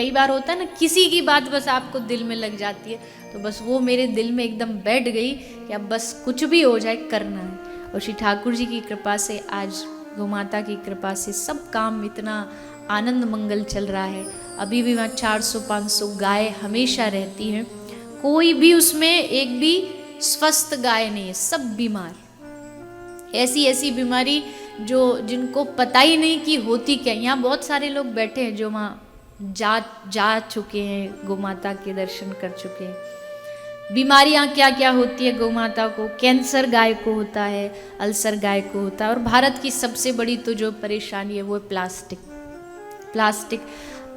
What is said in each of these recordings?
कई बार होता है ना, किसी की बात बस आपको दिल में लग जाती है, तो बस वो मेरे दिल में एकदम बैठ गई कि अब बस कुछ भी हो जाए करना है। और श्री ठाकुर जी की कृपा से, आज गौ माता की कृपा से सब काम इतना आनंद मंगल चल रहा है। अभी भी वहाँ 400-500 गाय हमेशा रहती हैं, कोई भी उसमें एक भी स्वस्थ गाय नहीं है, सब बीमार। ऐसी ऐसी बीमारी जो जिनको पता ही नहीं कि होती क्या। यहाँ बहुत सारे लोग बैठे हैं जो वहाँ जा चुके हैं, गौ माता के दर्शन कर चुके हैं। बीमारियाँ क्या क्या होती है गौ माता को, कैंसर गाय को होता है, अल्सर गाय को होता है। और भारत की सबसे बड़ी तो जो परेशानी है वो है प्लास्टिक।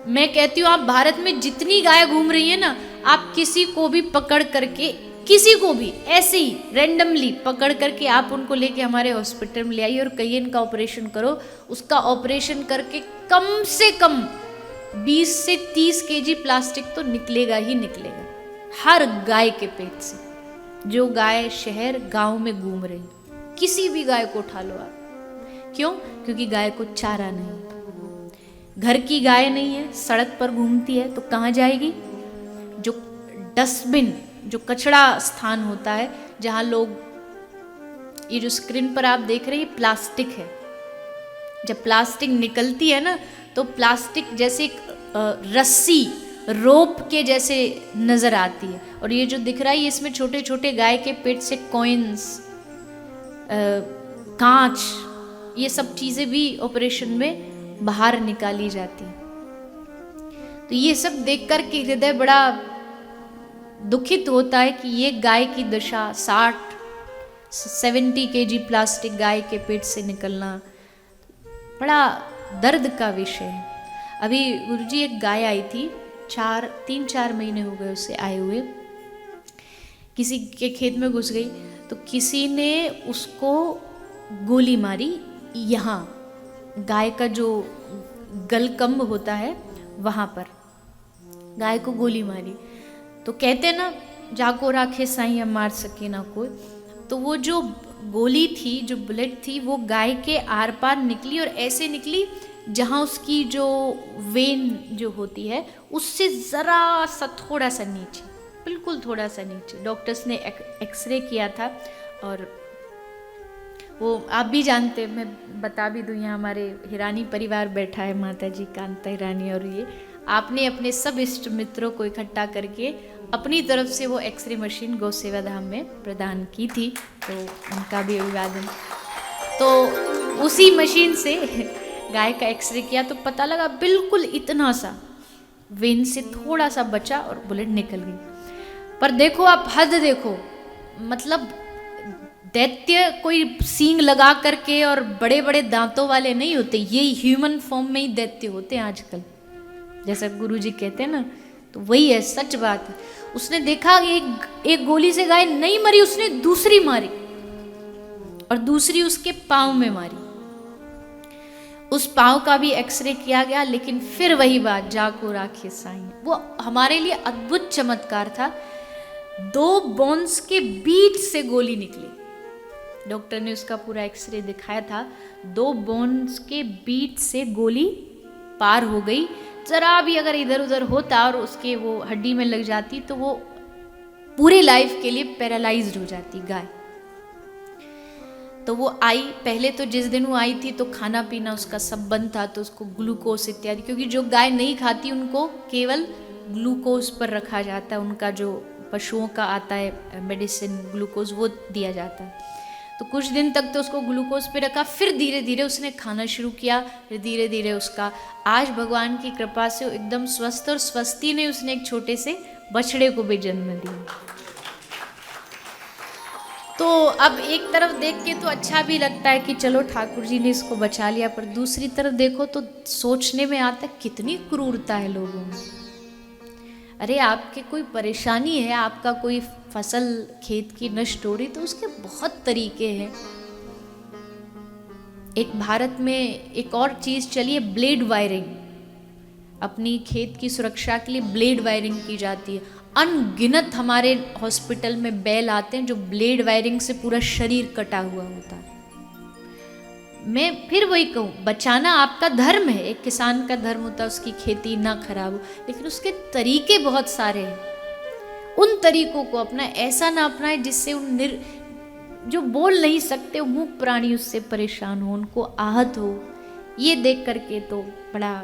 मैं कहती हूँ आप भारत में जितनी गाय घूम रही है ना, आप किसी को भी पकड़ करके, किसी को भी ऐसे ही रैंडमली पकड़ करके आप उनको लेके हमारे हॉस्पिटल में ले आइए और कहिए इनका ऑपरेशन करो। उसका ऑपरेशन करके कम से कम 20 से 30 केजी प्लास्टिक तो निकलेगा ही निकलेगा, हर गाय के पेट से। जो गाय शहर गांव में घूम रही, किसी भी गाय को उठा लो आप। क्यों? क्योंकि गाय को चारा नहीं, घर की गाय नहीं है, सड़क पर घूमती है तो कहाँ जाएगी? जो डस्टबिन, जो कचरा स्थान होता है, जहाँ लोग, ये जो स्क्रीन पर आप देख रहे हैं प्लास्टिक है। जब प्लास्टिक निकलती है ना, तो प्लास्टिक जैसे रस्सी, रोप के जैसे नजर आती है। और ये जो दिख रहा है, इसमें छोटे छोटे गाय के पेट से कॉइन्स, कांच, ये सब चीजें भी ऑपरेशन में बाहर निकाली जाती है। तो ये सब देखकर के हृदय बड़ा दुखित होता है कि ये गाय की दशा, 60-70 केजी प्लास्टिक गाय के पेट से निकलना बड़ा दर्द का विषय है। अभी गुरुजी एक गाय आई थी, 3-4 महीने हो गए उसे आए हुए, किसी के खेत में घुस गई, तो किसी ने उसको गोली मारी। यहाँ गाय का जो गलकंब होता है वहाँ पर गाय को गोली मारी। तो कहते ना, जाको राखे साईं अब मार सके ना कोई। तो वो जो गोली थी, जो बुलेट थी, वो गाय के आर पार निकली और ऐसे निकली जहाँ उसकी जो वेन जो होती है उससे ज़रा सा थोड़ा सा नीचे, बिल्कुल थोड़ा सा नीचे। डॉक्टर्स ने एक्सरे किया था और वो आप भी जानते, मैं बता भी दूँ, यहाँ हमारे हिरानी परिवार बैठा है, माता जी कांता हिरानी, और ये आपने अपने सब इष्ट मित्रों को इकट्ठा करके अपनी तरफ से वो एक्सरे मशीन गौ सेवा धाम में प्रदान की थी, तो उनका भी अभिवादन। तो उसी मशीन से गाय का एक्सरे किया तो पता लगा बिल्कुल इतना सा वेन से थोड़ा सा बचा और बुलेट निकल गई। पर देखो आप, हद देखो, मतलब दैत्य कोई सींग लगा करके और बड़े बड़े दांतों वाले नहीं होते, ये ह्यूमन फॉर्म में ही दैत्य होते हैं आजकल, जैसा गुरुजी कहते हैं ना। तो वही है, सच बात है। उसने देखा एक गोली से गाय नहीं मरी, उसने दूसरी मारी और दूसरी उसके पाँव में मारी। उस पाँव का भी एक्सरे किया गया, लेकिन फिर वही बात, जाको राखे साईं। वो हमारे लिए अद्भुत चमत्कार था। 2 बोन्स के बीच से गोली निकली, डॉक्टर ने उसका पूरा एक्सरे दिखाया था। 2 बोन्स के बीच से गोली पार हो गई। जरा भी अगर इधर उधर होता और उसके वो हड्डी में लग जाती तो वो पूरे लाइफ के लिए पैरालाइज्ड हो जाती गाय। तो वो आई, पहले तो जिस दिन वो आई थी तो खाना पीना उसका सब बंद था, तो उसको ग्लूकोज इत्यादि, क्योंकि जो गाय नहीं खाती उनको केवल ग्लूकोज पर रखा जाता है, उनका जो पशुओं का आता है मेडिसिन ग्लूकोज, वो दिया जाता है। तो कुछ दिन तक तो उसको ग्लूकोज पे रखा, फिर धीरे धीरे उसने खाना शुरू किया, फिर धीरे धीरे उसका, आज भगवान की कृपा से एकदम स्वस्थ, और स्वस्थी ने उसने एक छोटे से बछड़े को भी जन्म दिया। तो अब एक तरफ देख के तो अच्छा भी लगता है कि चलो ठाकुर जी ने इसको बचा लिया, पर दूसरी तरफ देखो तो सोचने में आता है कितनी क्रूरता है लोगों में। अरे आपके कोई परेशानी है, आपका कोई फसल खेत की नष्ट हो रही, तो उसके बहुत तरीके हैं। एक भारत में एक और चीज चली है, ब्लेड वायरिंग। अपनी खेत की सुरक्षा के लिए ब्लेड वायरिंग की जाती है। अनगिनत हमारे हॉस्पिटल में बैल आते हैं जो ब्लेड वायरिंग से पूरा शरीर कटा हुआ होता है। मैं फिर वही कहूँ, बचाना आपका धर्म है, एक किसान का धर्म होता है उसकी खेती ना खराब हो, लेकिन उसके तरीके बहुत सारे हैं। उन तरीकों को अपना, ऐसा ना अपनाए जिससे जो बोल नहीं सकते, वो मूक प्राणी उससे परेशान हो, उनको आहत हो। ये देख करके तो बड़ा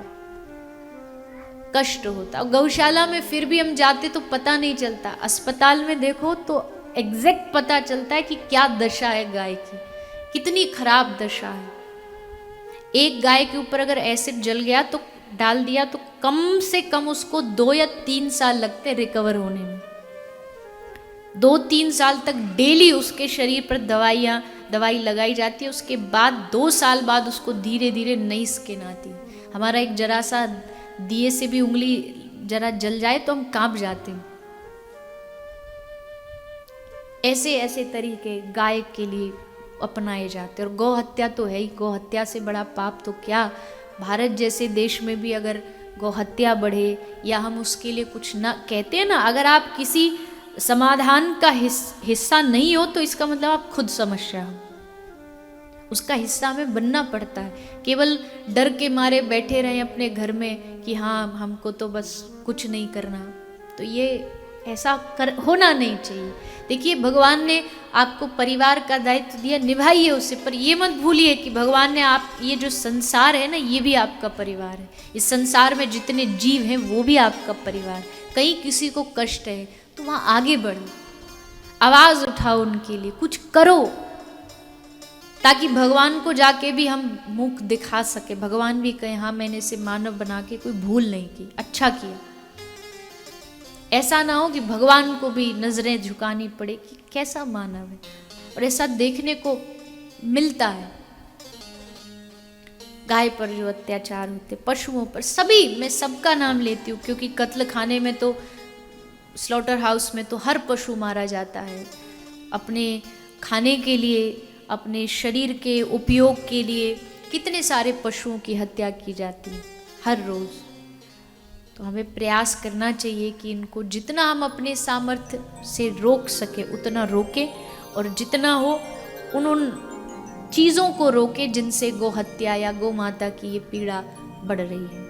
कष्ट होता। गौशाला में फिर भी हम जाते तो पता नहीं चलता, अस्पताल में देखो तो एग्जैक्ट पता चलता है कि क्या दशा है गाय की, कितनी खराब दशा है। एक गाय के ऊपर अगर एसिड जल गया तो डाल दिया तो कम से कम उसको 2 या 3 साल लगते रिकवर होने में। 2-3 साल तक डेली उसके शरीर पर दवाई लगाई जाती है। उसके बाद 2 साल बाद उसको धीरे धीरे नई स्किन आती है। हमारा एक जरा सा दिए से भी उंगली जरा जल जाए तो हम कांप जाते हैं। ऐसे ऐसे तरीके गाय के लिए अपनाए जाते हैं। और गौ हत्या तो है ही, गौ हत्या से बड़ा पाप तो क्या। भारत जैसे देश में भी अगर गौ हत्या बढ़े या हम उसके लिए कुछ ना कहते हैं ना, अगर आप किसी समाधान का हिस्सा नहीं हो तो इसका मतलब आप खुद समस्या हो। उसका हिस्सा हमें बनना पड़ता है। केवल डर के मारे बैठे रहें अपने घर में कि हाँ हमको तो बस कुछ नहीं करना, तो ये ऐसा होना नहीं चाहिए। देखिए, भगवान ने आपको परिवार का दायित्व दिया, निभाइए उसे, पर ये मत भूलिए कि भगवान ने आप, ये जो संसार है ना, ये भी आपका परिवार है। इस संसार में जितने जीव हैं वो भी आपका परिवार। कहीं किसी को कष्ट है तो वहाँ आगे बढ़ो, आवाज़ उठाओ उनके लिए, कुछ करो, ताकि भगवान को जाके भी हम मुख दिखा सके। भगवान भी कहे हाँ मैंने इसे मानव बना के कोई भूल नहीं की, अच्छा किया। ऐसा ना हो कि भगवान को भी नजरें झुकानी पड़े कि कैसा मानव है। और ऐसा देखने को मिलता है। गाय पर जो अत्याचार होते, पशुओं पर, सभी, मैं सबका नाम लेती हूँ क्योंकि कत्ल खाने में तो, स्लॉटर हाउस में तो हर पशु मारा जाता है अपने खाने के लिए, अपने शरीर के उपयोग के लिए। कितने सारे पशुओं की हत्या की जाती है हर रोज़। तो हमें प्रयास करना चाहिए कि इनको जितना हम अपने सामर्थ्य से रोक सके उतना रोकें, और जितना हो उन चीज़ों को रोकें जिनसे गौ हत्या या गौ माता की ये पीड़ा बढ़ रही है।